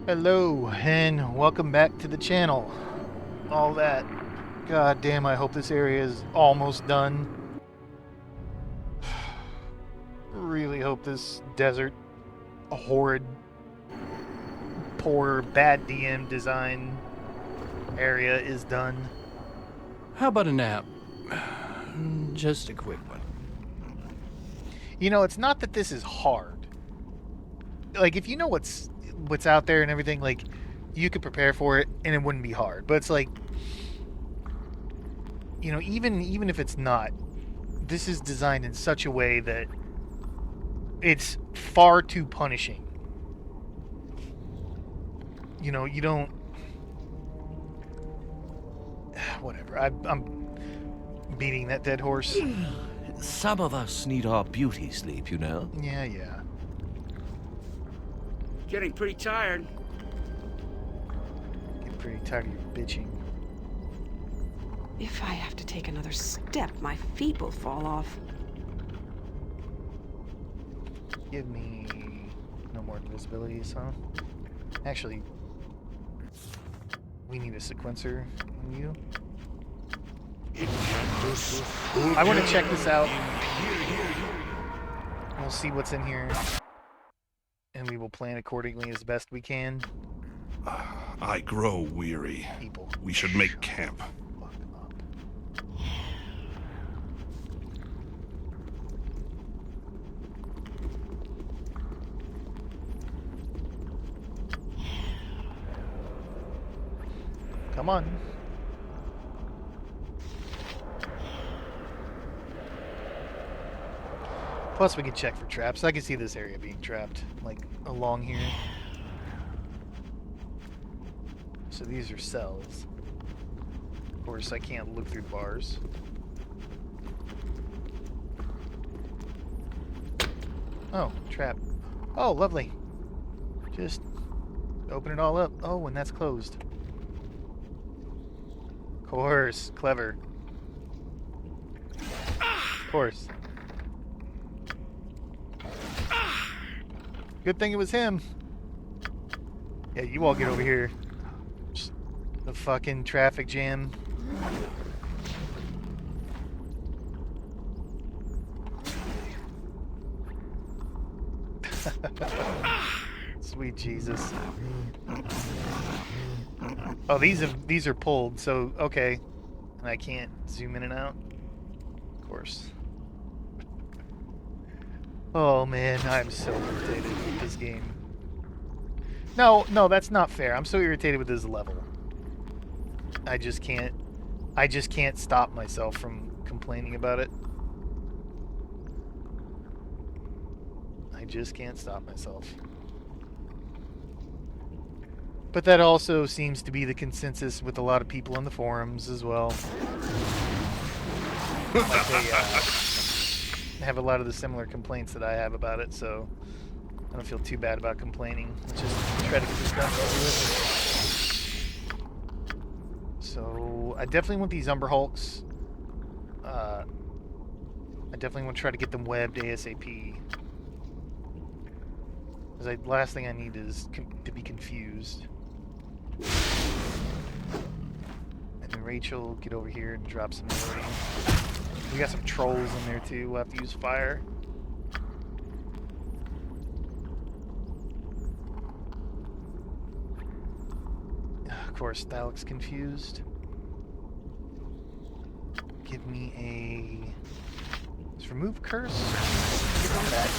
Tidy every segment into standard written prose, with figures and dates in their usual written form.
Hello, and welcome back to the channel. All that. God damn, I hope this area is almost done. Really hope this desert, horrid, poor, bad DM design area is done. How about a nap? Just a quick one. You know, it's not that this is hard. Like, if you know what's out there and everything, like, you could prepare for it and it wouldn't be hard. But it's like, you know, even if it's not, this is designed in such a way that it's far too punishing. You know, you don't. Whatever. I'm beating that dead horse. Some of us need our beauty sleep, you know. Yeah. Getting pretty tired. Getting pretty tired of your bitching. If I have to take another step, my feet will fall off. Give me no more invisibilities, huh? Actually, we need a sequencer on you. I want to check this out. We'll see what's in here. And we will plan accordingly as best we can. I grow weary. People. We should make camp. Fuck up. Come on. Plus, we can check for traps. I can see this area being trapped, like, along here. So these are cells. Of course, I can't look through bars. Oh, trap. Oh, lovely. Just open it all up. Oh, and that's closed. Of course. Clever. Of course. Good thing it was him. Yeah, you all get over here. Just the fucking traffic jam. Sweet Jesus. Oh, these are pulled, so okay. And I can't zoom in and out. Of course. Oh man, I'm so irritated with this game. No, that's not fair. I'm so irritated with this level. I just can't stop myself from complaining about it. I just can't stop myself. But that also seems to be the consensus with a lot of people on the forums as well. Like they have a lot of the similar complaints that I have about it, so I don't feel too bad about complaining. Let's just try to get this done over with. So I definitely want these Umber Hulks. I definitely want to try to get them webbed ASAP. Because last thing I need is to be confused. And then Rachel, get over here and drop some loading. We got some trolls in there too. We'll have to use fire. Of course, that looks confused. Give me a... Let's remove curse. Give on that.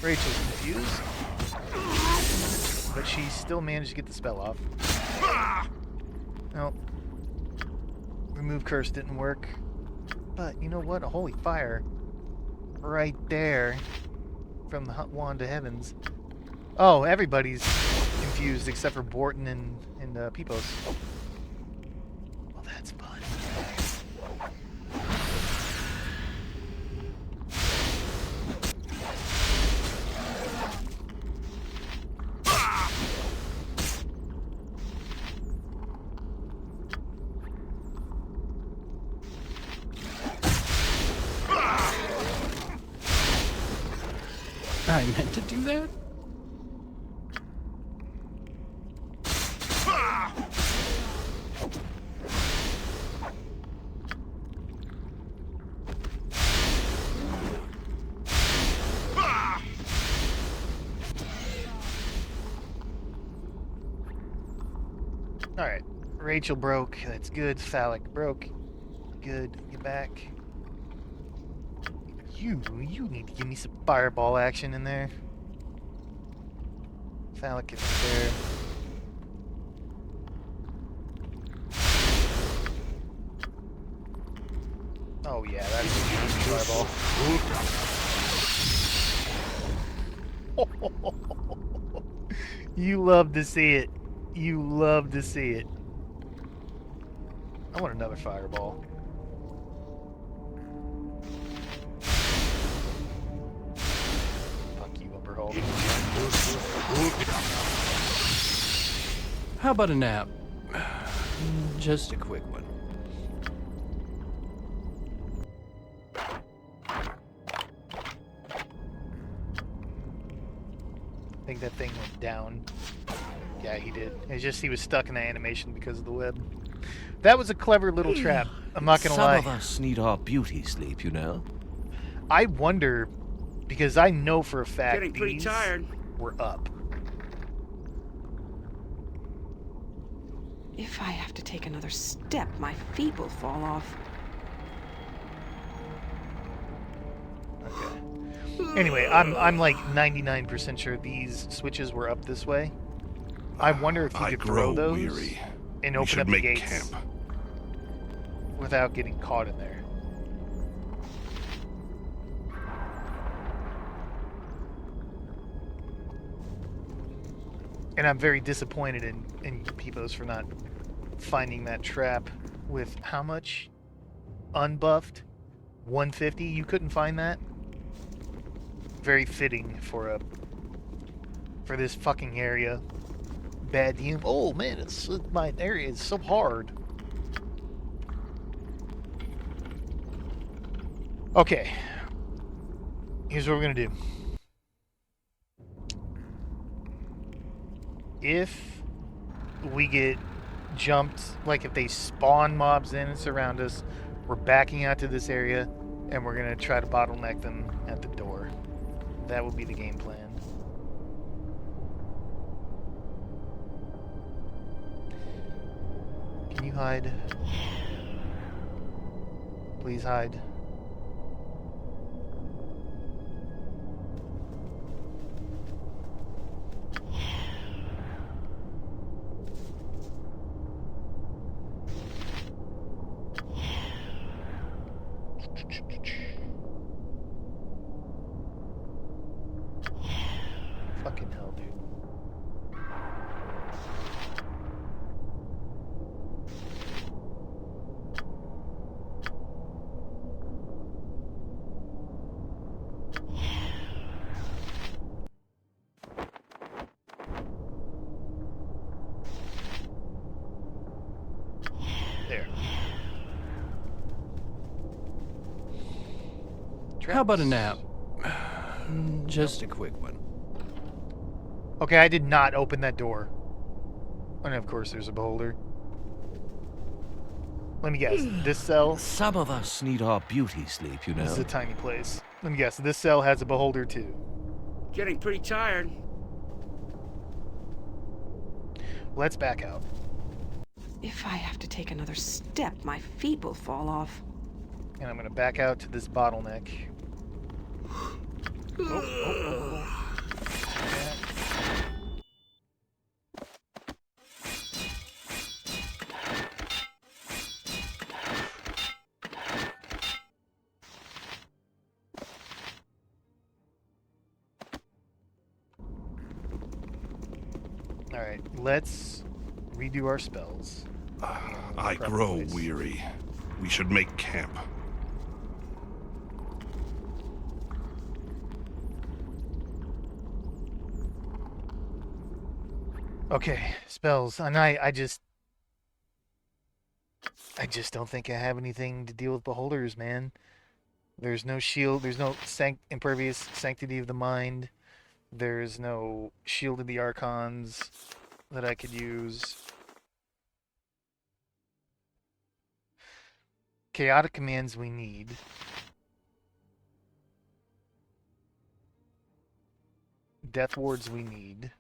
Rachel's confused. But she still managed to get the spell off. Nope. Remove curse didn't work. But you know what? A holy fire. Right there. From the wand to heavens. Oh, everybody's confused except for Borton and Peepos. Well, that's fun. I meant to do that? Alright. Rachel broke. That's good. Phallic broke. Good. Get back. You need to give me some fireball action in there. Phallic is there. Oh yeah, that's a fireball. You love to see it. You love to see it. I want another fireball. Fuck you, Umberhold. How about a nap? Just a quick one. I think that thing went down. Yeah, he did. It's just he was stuck in the animation because of the web. That was a clever little trap. I'm not gonna lie. Some of us need our beauty sleep, you know. I wonder, because I know for a fact Getting pretty these tired. were up. If I have to take another step, my feet will fall off. Okay. Anyway, I'm like 99% sure these switches were up this way. I wonder if you I could grow throw those weary. and We open should up the make gates camp. without getting caught in there. And I'm very disappointed in Peepos for not finding that trap with how much? Unbuffed? 150? You couldn't find that? Very fitting for this fucking area. Bad DM. Oh man, it's my area is so hard. Okay. Here's what we're gonna do. If we get jumped, like if they spawn mobs in and surround us, we're backing out to this area and we're gonna try to bottleneck them at the door. That would be the game plan. Can you hide? Please hide. Fucking hell, dude. There. How about a Traps. nap? Just a quick one. Okay, I did not open that door. And of course there's a beholder. Let me guess. This cell Some of us need our beauty sleep, you this is a know. tiny place. Let me guess. This cell has a beholder too. Getting pretty tired. Let's back out. If I have to take another step, my feet will fall off. And I'm going to back out to this bottleneck. Alright, let's redo our spells. I Proper grow place. weary. We should make camp. Okay, spells. And I just don't think I have anything to deal with beholders, man. There's no shield. There's no impervious sanctity of the mind. There's no shield of the archons that I could use. Chaotic commands we need. Death wards we need.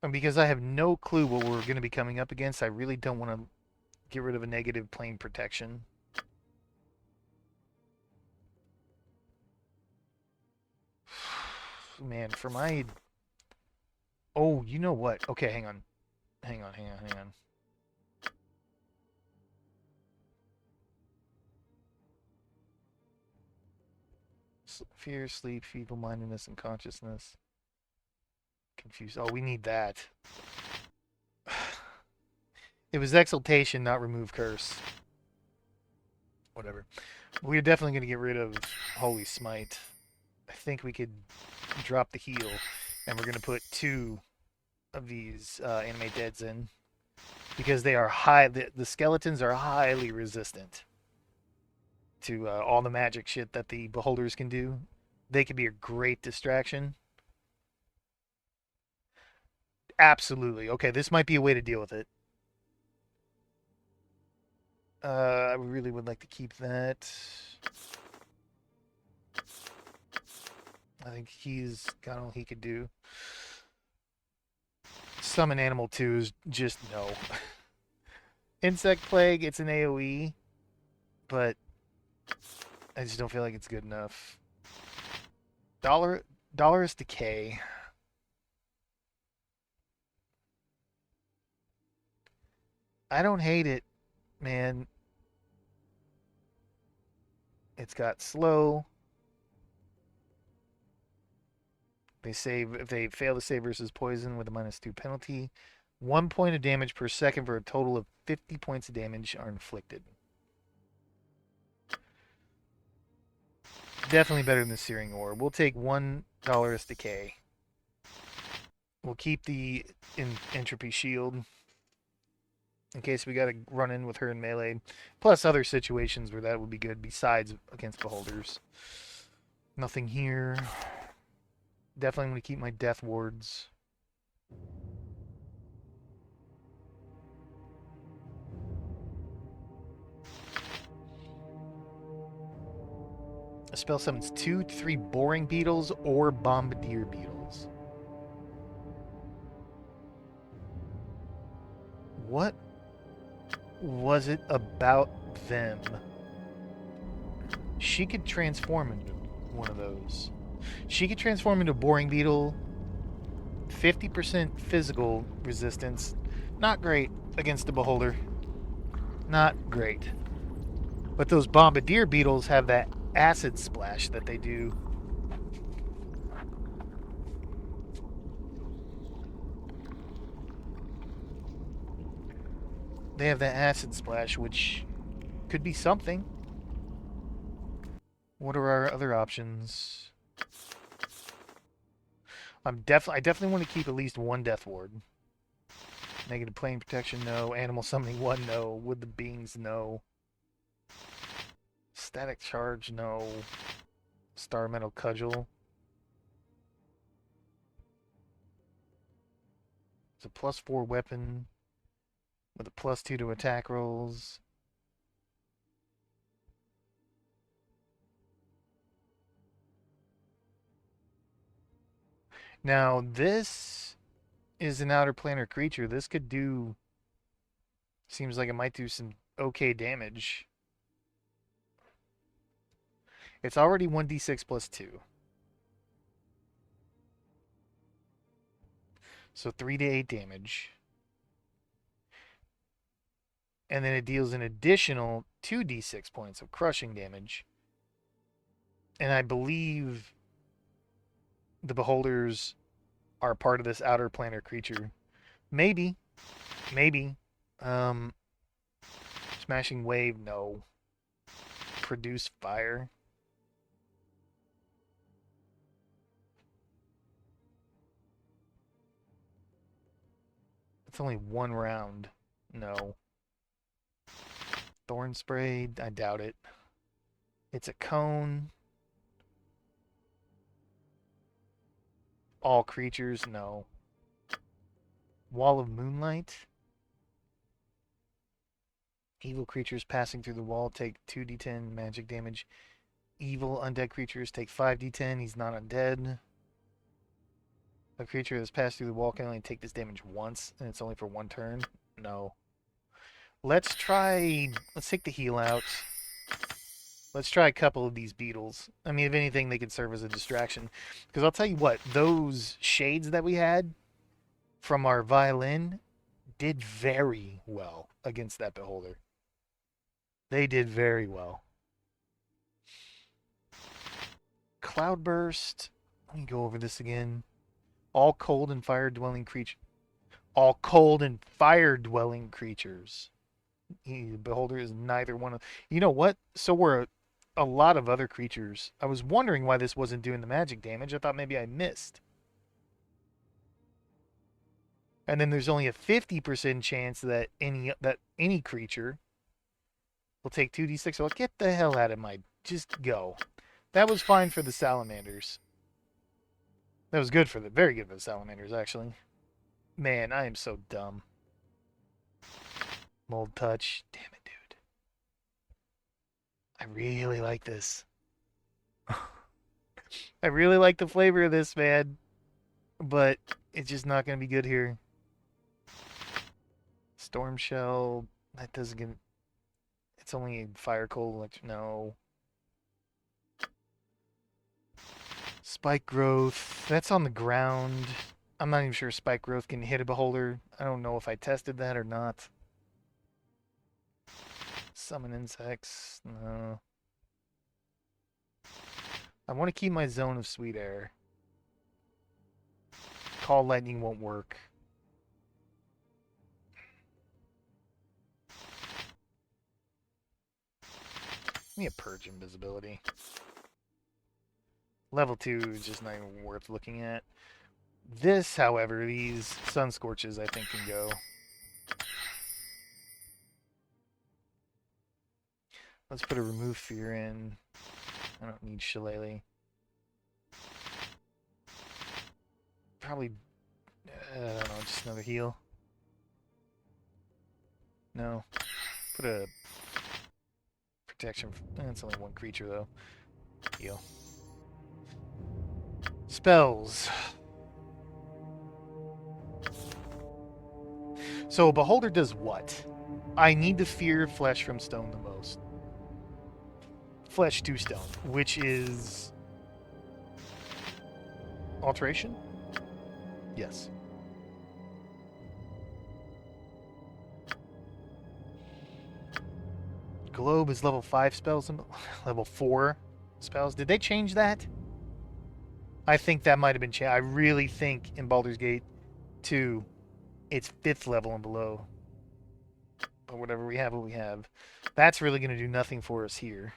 And because I have no clue what we're going to be coming up against, I really don't want to get rid of a negative plane protection. Man, for my... Oh, you know what? Okay, hang on. Hang on. Fear, sleep, feeble-mindedness, and consciousness. Confused. Oh, we need that. It was exaltation, not remove curse. Whatever. We're definitely going to get rid of Holy Smite. I think we could drop the heal, and we're going to put 2 of these animate deads in, because they are the skeletons are highly resistant to all the magic shit that the beholders can do. They could be a great distraction. Absolutely. Okay, this might be a way to deal with it. I really would like to keep that. I think he's got all he could do. Summon Animal 2 is just no. Insect Plague, it's an AoE, but I just don't feel like it's good enough. Dolorous Decay. I don't hate it, man. It's got slow. They save if they fail to save versus poison with a -2 penalty. 1 point of damage per second for a total of 50 points of damage are inflicted. Definitely better than the Searing Orb. We'll take $1 decay. We'll keep the entropy shield in case we got to run in with her in melee. Plus other situations where that would be good besides against beholders. Nothing here. Definitely going to keep my death wards. A spell summons 2 to 3 boring beetles or bombardier beetles. What was it about them? She could transform into one of those. She could transform into boring beetle. 50% physical resistance. Not great against the beholder. Not great. But those bombardier beetles have that acid splash that they do. They have that acid splash, which could be something. What are our other options? I definitely want to keep at least 1 death ward. Negative plane protection, no. Animal summoning 1, no. Wood the beings, no. Static charge, no. Star metal cudgel. It's a +4 weapon with a +2 to attack rolls. Now, this is an outer planar creature. This could do... Seems like it might do some okay damage. It's already 1d6 +2. So 3 to 8 damage. And then it deals an additional 2d6 points of crushing damage. And I believe the beholders are part of this outer planar creature. Maybe. Maybe. Smashing wave, no. Produce fire. It's only 1 round. No. Thorn spray, I doubt it. It's a cone. All creatures, no. Wall of Moonlight. Evil creatures passing through the wall take 2d10 magic damage. Evil undead creatures take 5d10. He's not undead. A creature that's passed through the wall can only take this damage once, and it's only for one turn. No. Let's take the heal out. Let's try a couple of these beetles. I mean, if anything, they could serve as a distraction. Because I'll tell you what, those shades that we had from our violin did very well against that beholder. They did very well. Cloudburst. Let me go over this again. All cold and fire dwelling creatures. All cold and fire dwelling creatures. The beholder is neither one of. You know what? So were a lot of other creatures. I was wondering why this wasn't doing the magic damage. I thought maybe I missed. And then there's only a 50% chance that any creature will take 2d6. Well, get the hell out of my... Just go. That was fine for the salamanders. That was good for the... Very good for the salamanders, actually. Man, I am so dumb. Mold touch. Damn it, dude. I really like this. I really like the flavor of this, man. But it's just not going to be good here. Storm Shell. That doesn't get... It's only fire, cold, electric. No. Spike growth. That's on the ground. I'm not even sure spike growth can hit a beholder. I don't know if I tested that or not. Summon insects. No. I want to keep my zone of sweet air. Call lightning won't work. Give me a purge invisibility. Level 2 is just not even worth looking at. This, however, these sun scorches I think can go. Let's put a remove fear in. I don't need shillelagh. Probably, I don't know, just another heal. No. Put a protection. It's only one creature though. Heal. Spells. So a beholder does what? I need to fear flesh from stone the most. Flesh to stone, which is alteration? Yes. Globe is level 5 spells and level 4 spells. Did they change that? I think that might have been changed. I really think in Baldur's Gate 2 it's 5th level and below. But whatever, we have what we have. That's really going to do nothing for us here.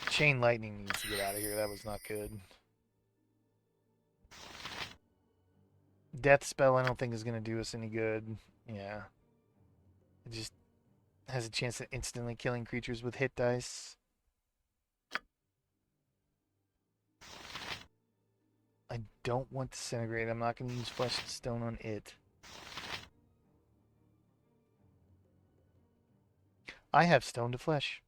Chain lightning needs to get out of here. That was not good. Death spell I don't think is going to do us any good. Yeah. It just has a chance of instantly killing creatures with hit dice. I don't want Disintegrate. I'm not going to use Flesh to Stone on it. I have Stone to Flesh.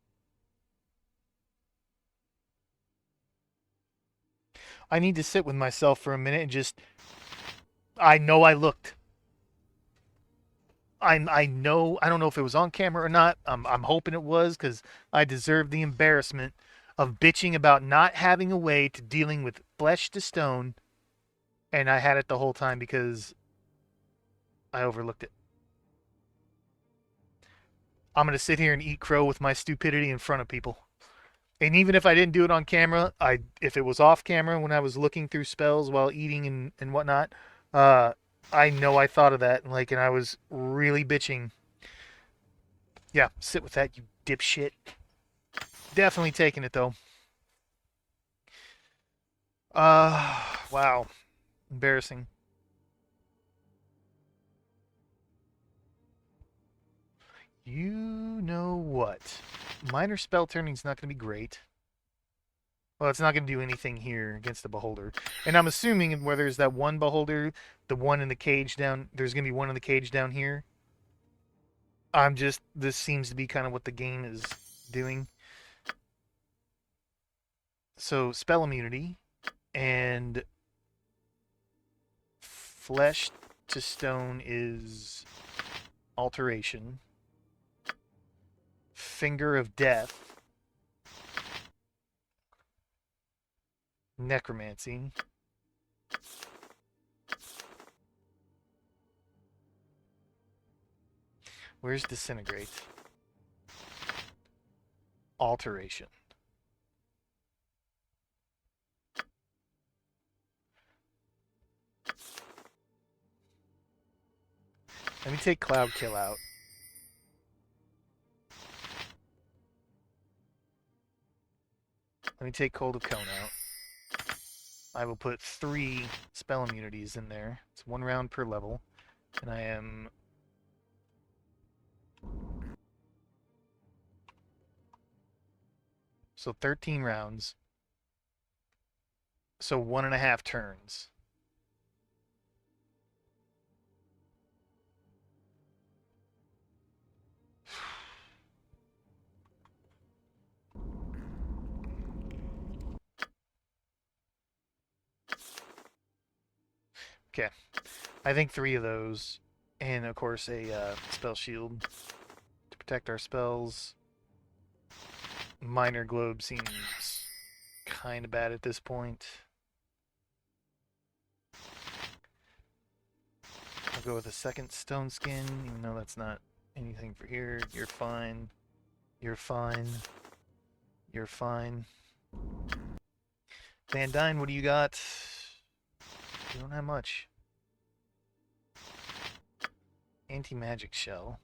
I need to sit with myself for a minute and just... I know I looked. I know... I don't know if it was on camera or not. I'm hoping it was, because I deserve the embarrassment of bitching about not having a way to dealing with Flesh to Stone, and I had it the whole time because I overlooked it. I'm going to sit here and eat crow with my stupidity in front of people. And even if I didn't do it on camera, if it was off camera when I was looking through spells while eating and whatnot, I know I thought of that, and I was really bitching. Yeah, sit with that, you dipshit. Definitely taking it, though. Wow. Embarrassing. You know what? Minor spell turning's not going to be great. Well, it's not going to do anything here against the beholder. And I'm assuming where there's that one beholder, the one in the cage down, there's going to be one in the cage down here. This seems to be kind of what the game is doing. So, spell immunity and flesh to stone is alteration. Finger of death. Necromancy. Where's disintegrate? Alteration. Let me take Cloud Kill out. Let me take Cold of Cone out. I will put 3 spell immunities in there. It's 1 round per level. And I am... So 13 rounds. So 1.5 turns. Okay, I think 3 of those, and of course a spell shield to protect our spells. Minor globe seems kind of bad at this point. I'll go with a second stone skin, even though that's not anything for here. You're fine. You're fine. You're fine. Van Dyne, what do you got? You don't have much. Anti-magic shell.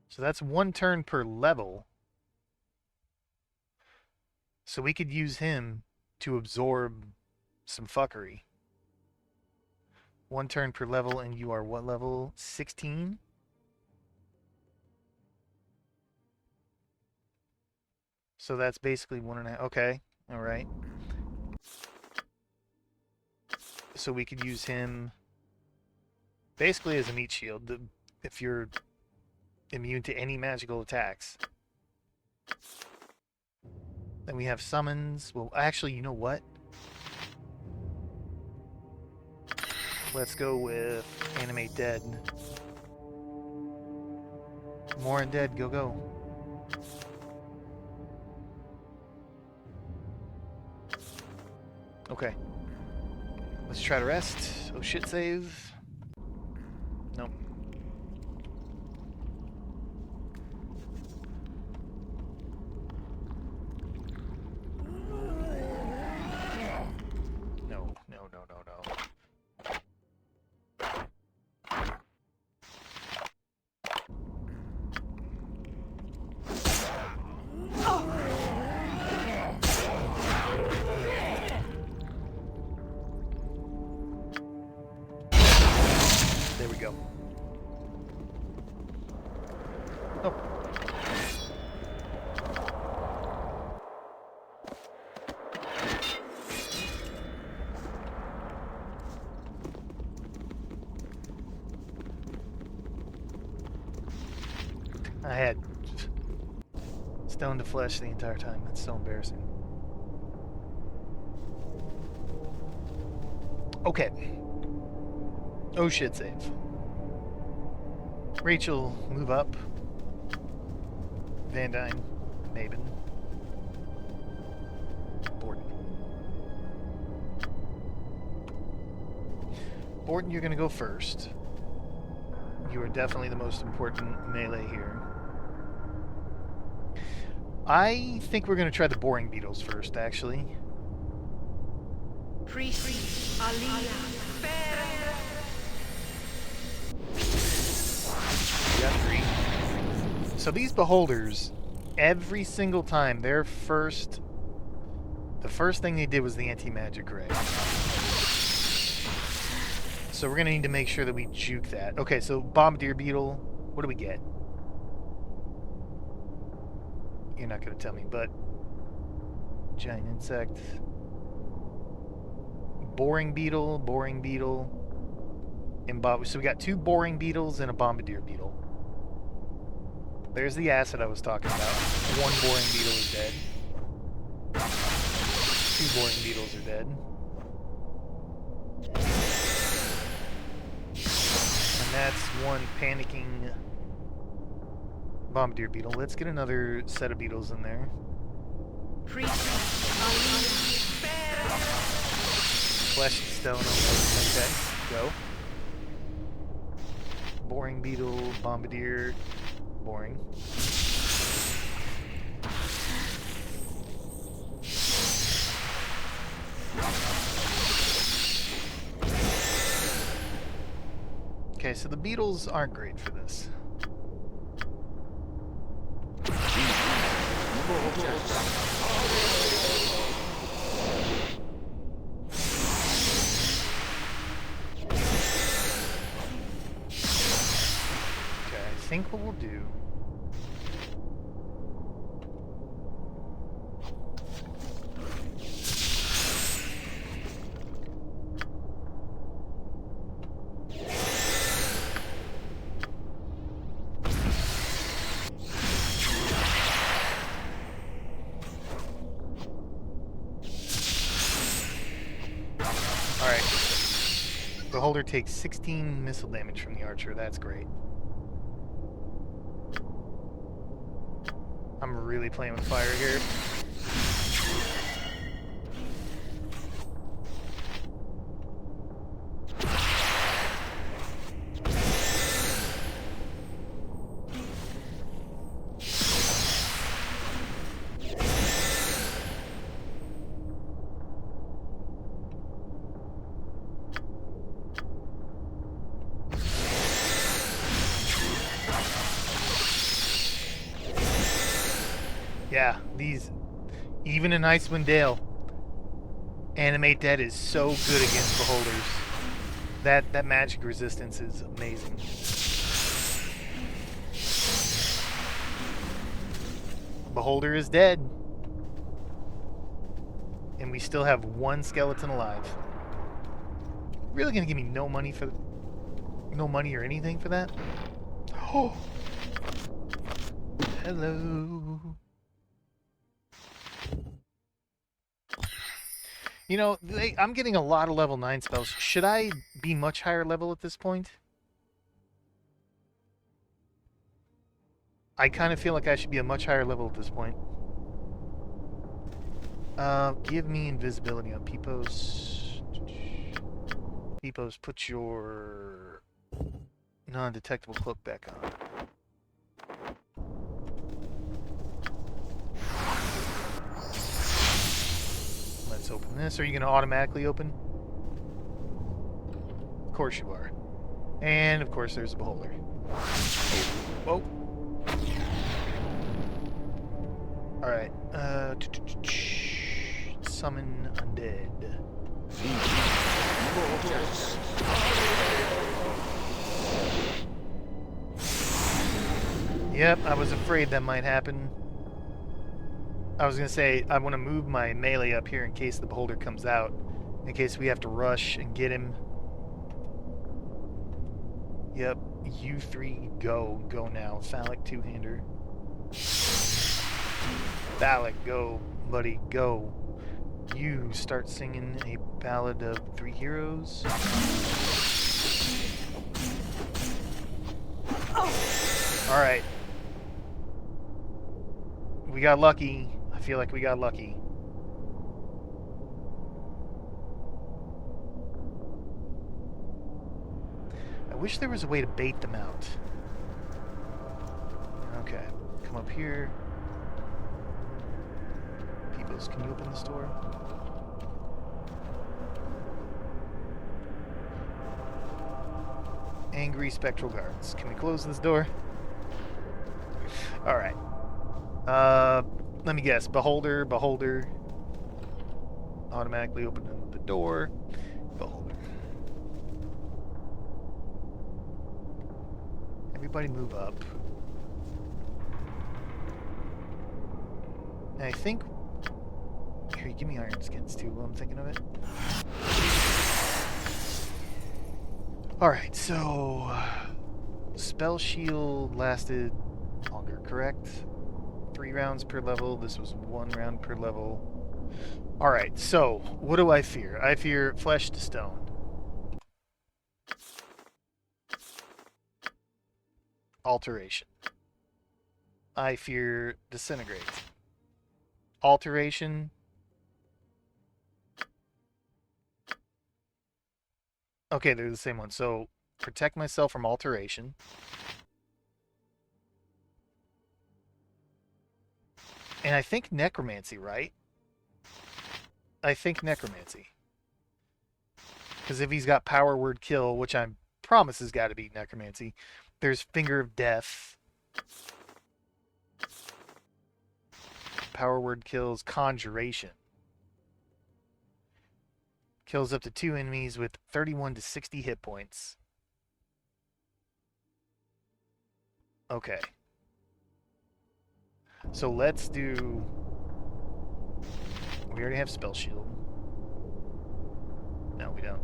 So that's 1 turn per level. So we could use him to absorb some fuckery. 1 turn per level, and you are what level? 16? So that's basically 1.5. Okay. Alright. So we could use him basically as a meat shield if you're immune to any magical attacks. Then we have summons. Well, actually, you know what? Let's go with Animate Dead. More Undead, go go. Okay. Let's try to rest. Oh shit, save. Nope. No, no, no, no, no. There we go. Oh. I had stone to flesh the entire time. That's so embarrassing. Okay. Oh shit, save. Rachel, move up. Van Dyne, Maven. Borden. Borden, you're gonna go first. You are definitely the most important melee here. I think we're gonna try the boring beetles first, actually. Priest Alina. We got 3. So these beholders, every single time, the first thing they did was the anti-magic ray. So we're gonna need to make sure that we juke that. Okay, so bombardier beetle. What do we get? You're not gonna tell me, but giant insect. Boring beetle, and so we got 2 boring beetles and a bombardier beetle. There's the acid I was talking about. 1 boring beetle is dead. 2 boring beetles are dead. And that's 1 panicking bombardier beetle. Let's get another set of beetles in there. Flesh and stone. Okay, go. Boring beetle, bombardier, boring. Okay, so the beetles aren't great for this. I think what we'll do Alright. Beholder takes 16 missile damage from the archer, that's great. I'm really playing with fire here. Yeah, these, even in Icewind Dale, Animate Dead is so good against beholders. That magic resistance is amazing. Beholder is dead. And we still have 1 skeleton alive. Really gonna give me no money for no money or anything for that? Oh. Hello. You know, I'm getting a lot of level 9 spells. Should I be much higher level at this point? I kind of feel like I should be a much higher level at this point. Give me invisibility on Peepos. Peepos, put your non-detectable cloak back on. Let's open this. Are you going to automatically open? Of course you are. And of course there's a beholder. Whoa. Alright. Summon Undead. Yep, I was afraid that might happen. I was going to say, I want to move my melee up here in case the beholder comes out. In case we have to rush and get him. Yep, you 3 go. Go now. Phallic 2-hander. Phallic, go, buddy, go. You start singing a ballad of 3 heroes. Alright. We got lucky. I feel like we got lucky. I wish there was a way to bait them out. Okay, come up here. Peepos, can you open this door? Angry spectral guards. Can we close this door? Alright. Let me guess. Beholder. Automatically open the door. Beholder. Everybody move up. And I think... Here, give me iron skins too while I'm thinking of it. Alright, so... Spell shield lasted longer, correct? 3 rounds per level. This was 1 round per level. Alright, so, what do I fear? I fear flesh to stone. Alteration. I fear disintegrate. Alteration. Okay, they're the same one. So, protect myself from alteration. And I think necromancy, right? I think necromancy. Because if he's got power word kill, which I promise has got to be necromancy, there's finger of death. Power word kills conjuration. Kills up to 2 enemies with 31 to 60 hit points. Okay. So let's do... We already have spell shield. No, we don't.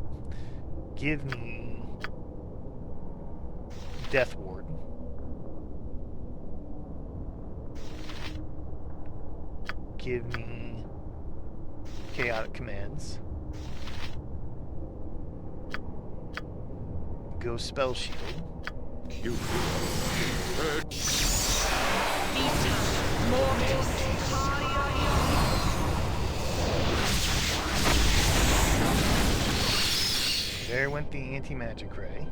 Give me Death Ward. Give me Chaotic Commands. Go Spell Shield. There went the anti-magic ray.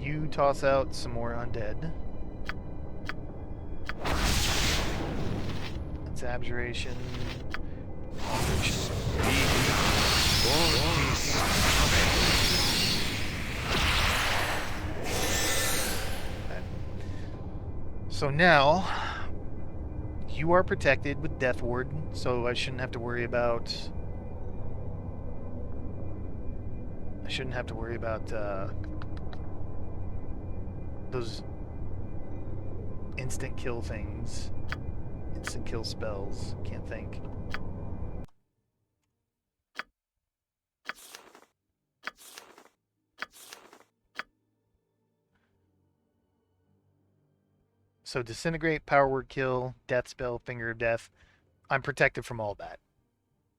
You toss out some more undead. That's abjuration. So now you are protected with Death Ward, so I shouldn't have to worry about those instant kill things. Instant kill spells. Can't think. So disintegrate, power word kill, death spell, finger of death. I'm protected from all that.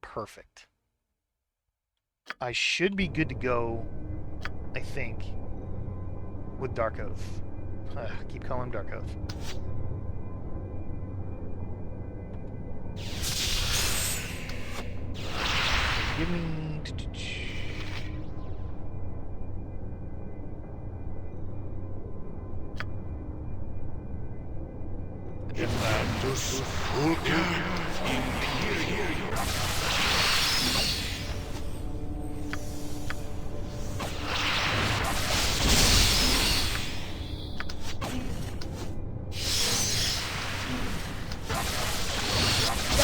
Perfect. I should be good to go, I think, with Dark Oath. Keep calling him Dark Oath. Give me...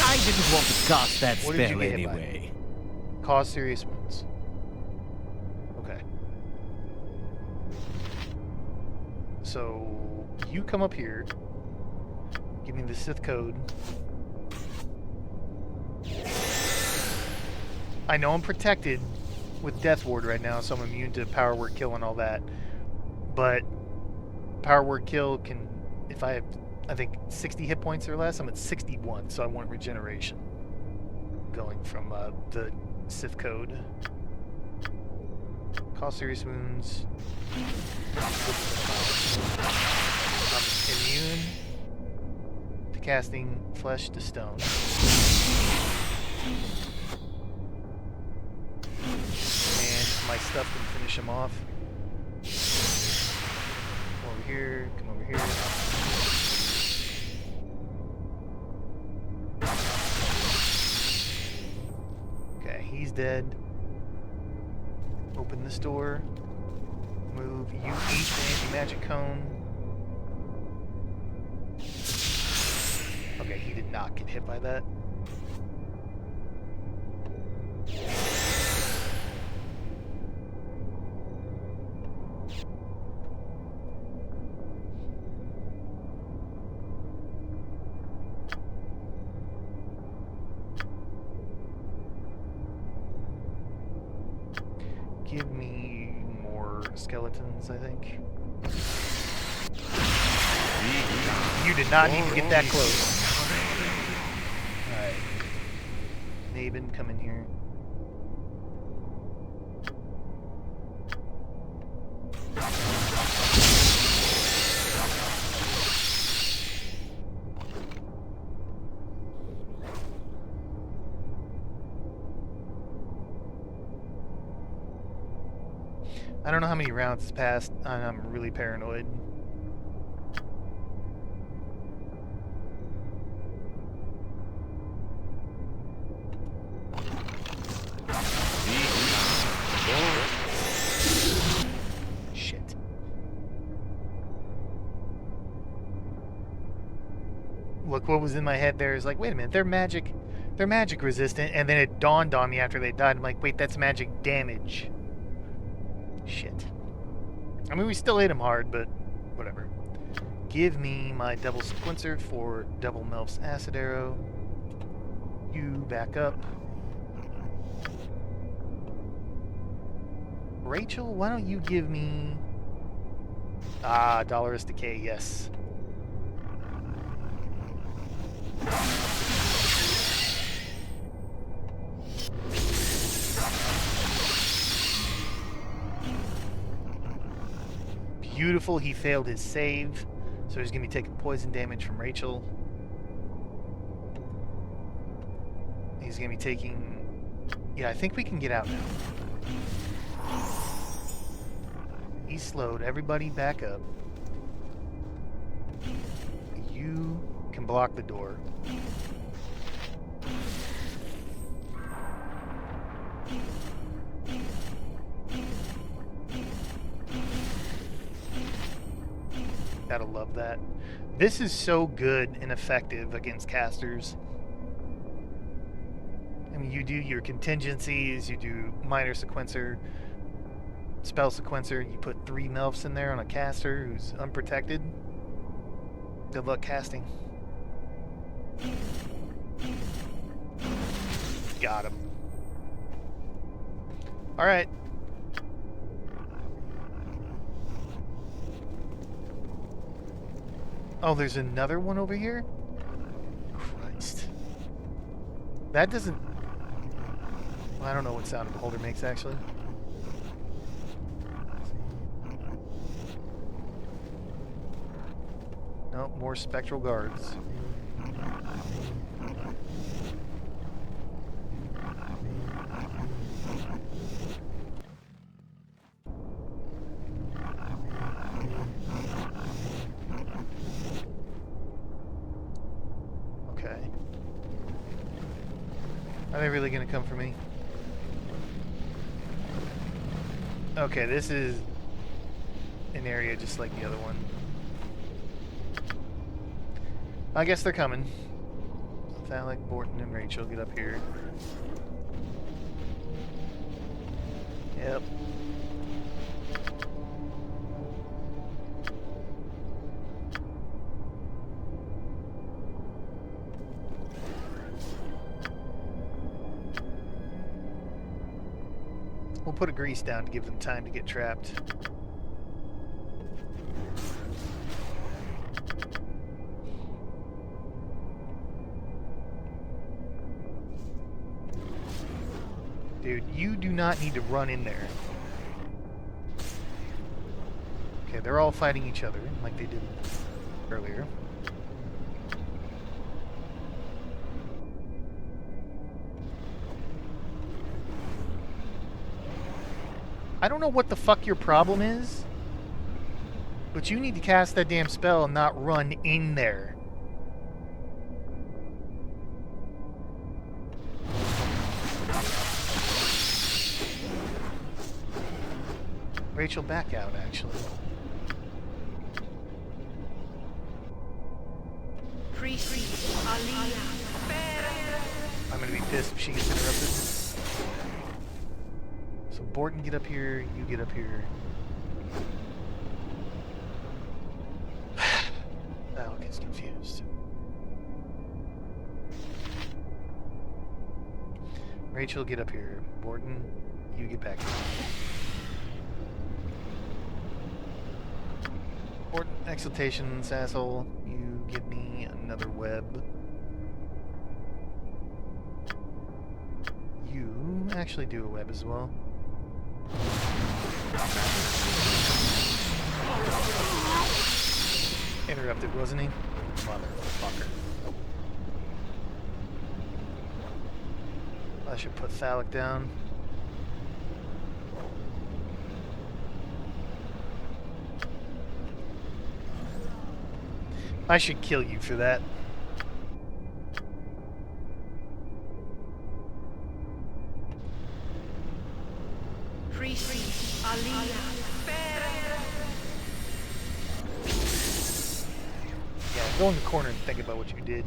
I didn't want to cast that What did you spell get hit by? anyway. Cause serious wounds. Okay. So you come up here. Give me the Sith code. I know I'm protected with Death Ward right now, so I'm immune to power word kill and all that. But power word kill can, if I have, I think 60 hit points or less, I'm at 61, so I want regeneration. Going from the Sith code. Cause serious wounds. I'm immune to casting flesh to stone. And my stuff can finish him off. Come over here, come over here. Okay, he's dead. Open this door. Move. You eat the anti-magic cone. Okay, he did not get hit by that. Give me more skeletons, I think. You did not need to get that close. Alright. Maven, come in here. I don't know how many rounds has passed, and I'm really paranoid. Shit. Look, what was in my head there is like, wait a minute, they're magic resistant, and then it dawned on me after they died. I'm like, wait, that's magic damage. Shit. I mean, we still hit him hard, but whatever. Give me my double sequencer for double Melf's acid arrow. You back up. Rachel, why don't you give me... Ah, Dolorous Decay, yes. Beautiful, he failed his save, so he's going to be taking poison damage from Rachel. He's going to be taking... Yeah, I think we can get out now. He's slowed. Everybody back up. You can block the door. Gotta love that. This is so good and effective against casters. I mean, you do your contingencies, you do minor sequencer, spell sequencer, you put 3 Melfs in there on a caster who's unprotected. Good luck casting. Got him. Alright. Oh, there's another one over here? Christ. That doesn't... I don't know what sound a beholder makes, actually. Nope, more spectral guards. Okay. Are they really gonna come for me? Okay, this is an area just like the other one. I guess they're coming. Sound like Borton and Rachel get up here. Yep. We'll put a grease down to give them time to get trapped. Dude, you do not need to run in there. Okay, they're all fighting each other like they did earlier. I don't know what the fuck your problem is, but you need to cast that damn spell and not run in there. Rachel, back out, actually. I'm gonna be pissed if she gets interrupted. So Borton, get up here, you get up here. Val gets confused. Rachel, get up here. Borton, you get back here. Important exultations, asshole. You give me another web. You actually do a web as well. Interrupted, wasn't he? Motherfucker. I should put Phallic down. I should kill you for that. Yeah, go in the corner and think about what you did.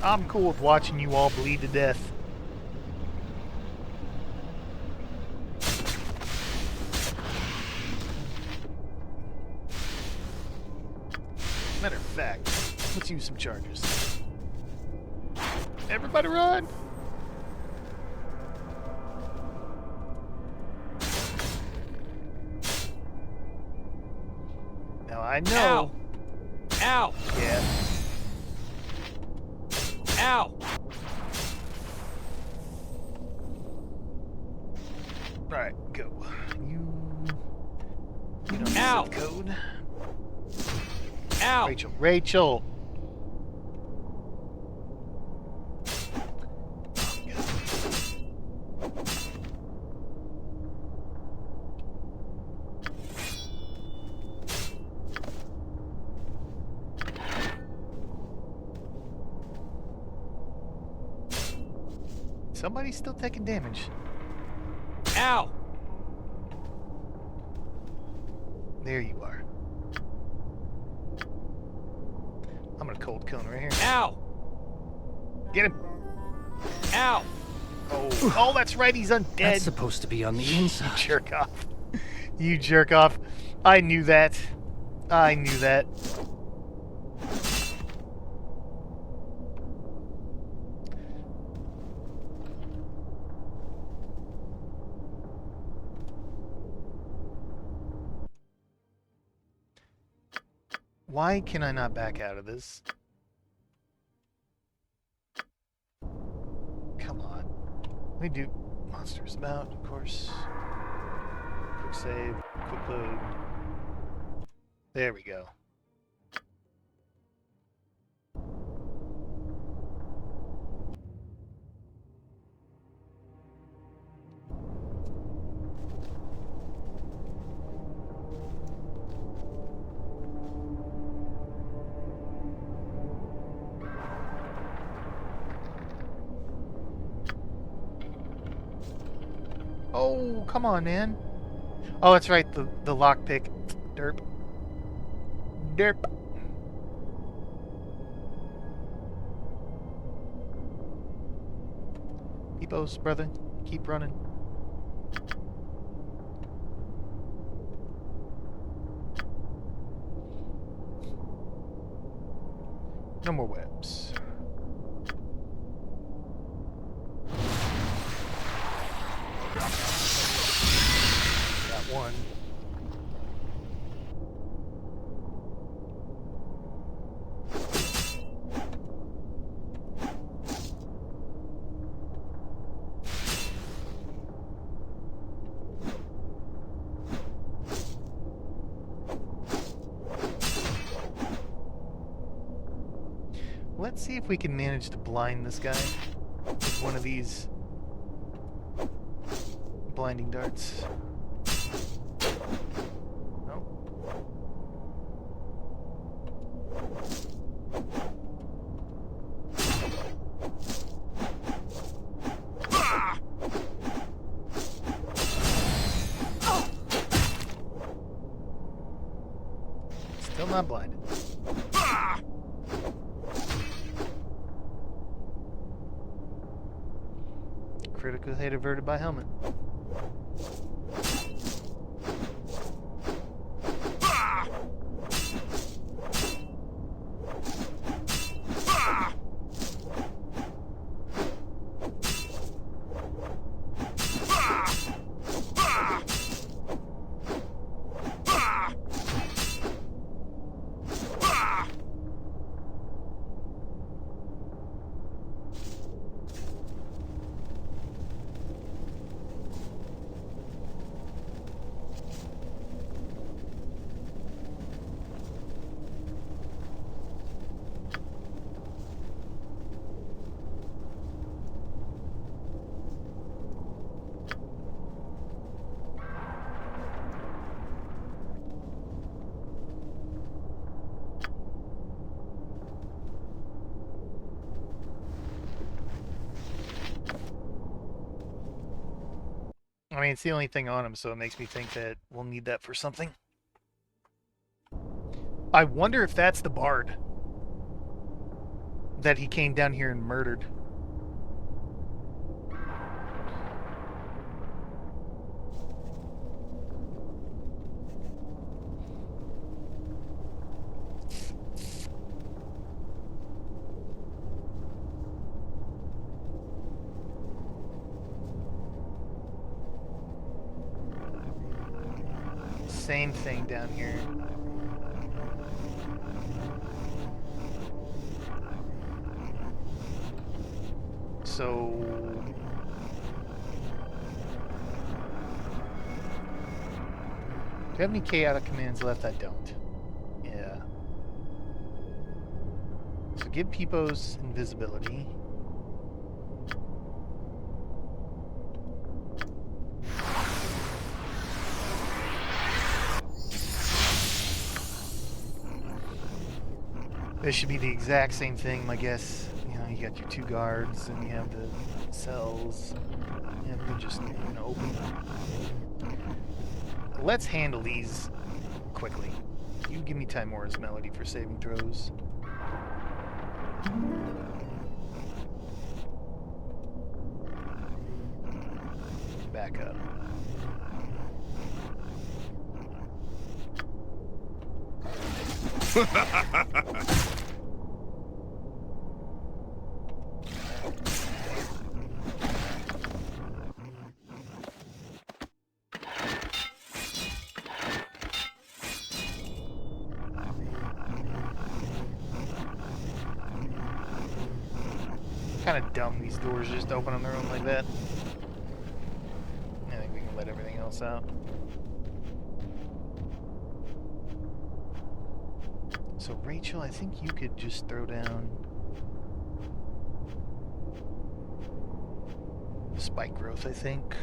I'm cool with watching you all bleed to death. Matter of fact, let's use some charges. Everybody run! Now I know. Ow! Ow! Yeah. Ow! Alright, go. You don't Ow! zip code. Ow! Rachel. Somebody's still taking damage. Ow! There you are. I'm gonna cold cone right here. Ow! Get him! Ow! Oh, that's right, he's undead. That's supposed to be on the You inside. jerk off. You jerk off. I knew that. I knew that. Why can I not back out of this? Come on. Let me do monsters about, of course. Quick save, quick load. There we go. Oh, come on, man. Oh, that's right, the lockpick. Derp. Derp. Keepos, brother. Keep running. No more webs. Got one. Let's see if we can manage to blind this guy with one of these blinding darts. Nope. Still not blinded. Critical hit averted by helmet. I mean, it's the only thing on him, so it makes me think that we'll need that for something. I wonder if that's the bard that he came down here and murdered. Same thing down here. So... do I have any chaotic commands left? I don't. Yeah. So give Peepos invisibility. This should be the exact same thing, I guess. You know, you got your 2 guards, and you have the cells. You have to just, you know, open them. Let's handle these quickly. You give me Timora's Melody for saving throws. Back up. Kind of dumb these doors just open on their own like that. I think we can let everything else out. So Rachel, I think you could just throw down spike growth, I think.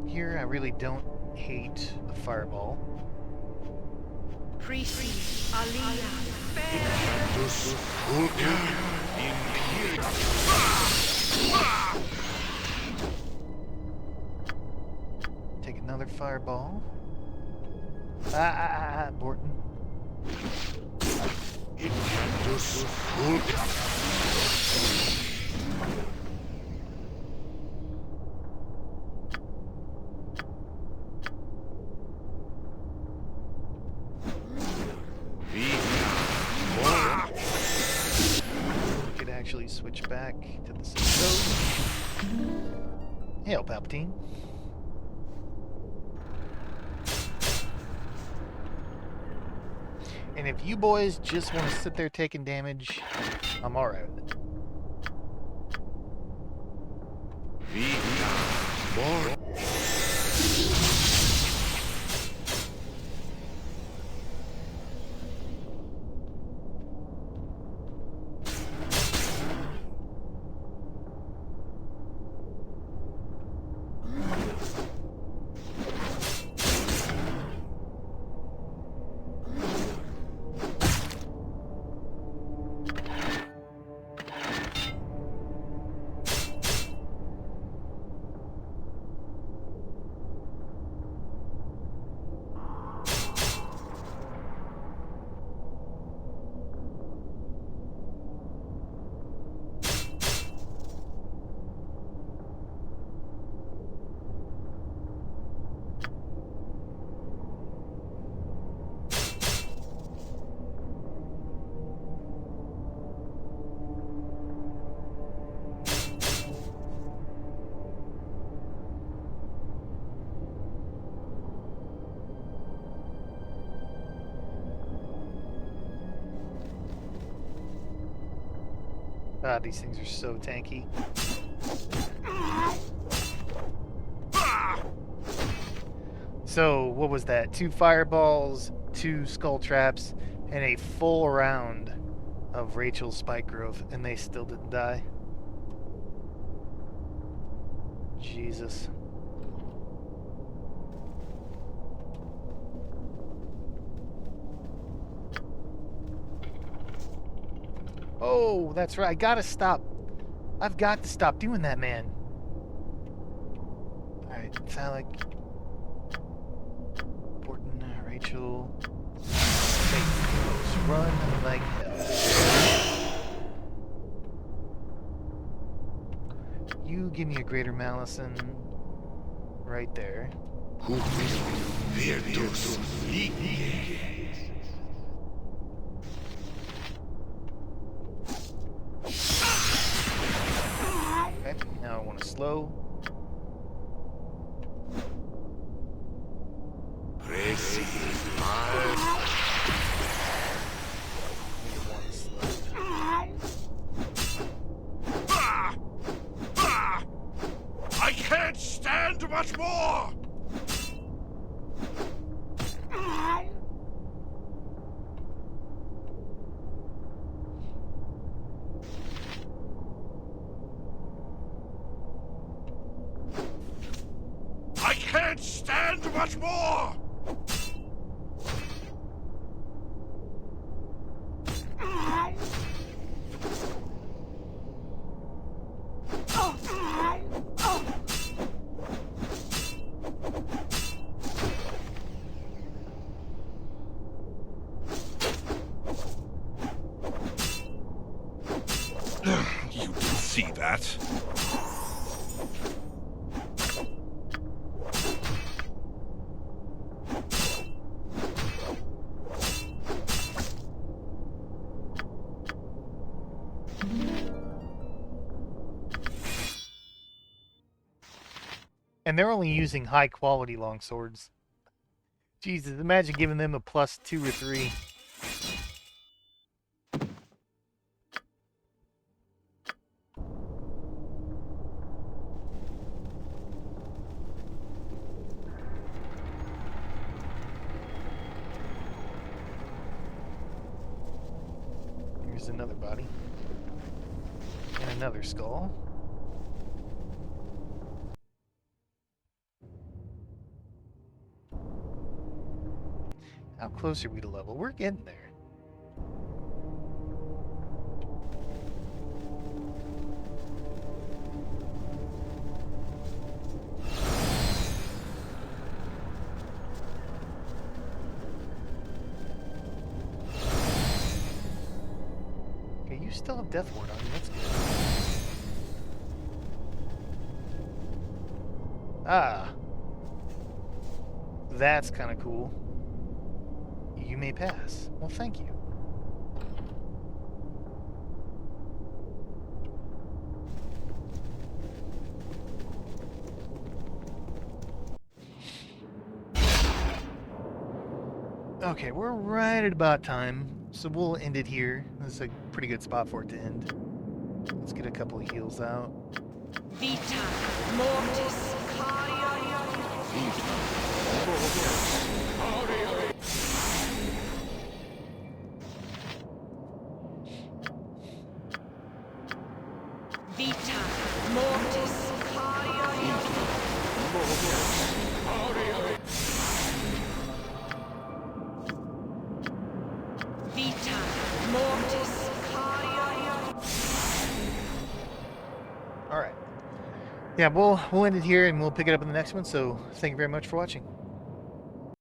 Here, I really don't hate a fireball. Priest Aliyah. Take another fireball. Borton. We could actually switch back to the citadel. Hail, Palpatine. And if you boys just want to sit there taking damage, I'm alright with it. God, these things are so tanky. So, what was that? 2 fireballs, 2 skull traps, and a full round of Rachel's spike growth, and they still didn't die. Jesus. Oh, that's right. I gotta stop I've got to stop doing that, man. Alright, Phallic. Borton, Rachel. Faith, run like hell. You give me a greater Malison right there. Okay, now I want to slow. I can't stand much more! I can't stand much more! You didn't see that. And they're only using high quality longswords. Jesus, imagine giving them a +2 or 3. Here's another body. And another skull. How close are we to level? We're getting there. Okay, you still have Death Ward on you. That's good. Ah. That's kind of cool. You may pass. Well, thank you. Okay, we're right at about time, so we'll end it here. This is a pretty good spot for it to end. Let's get a couple of heals out. Vita mortis Vita mortis Vita mortis. All right. Yeah, we'll end it here and we'll pick it up in the next one. So thank you very much for watching.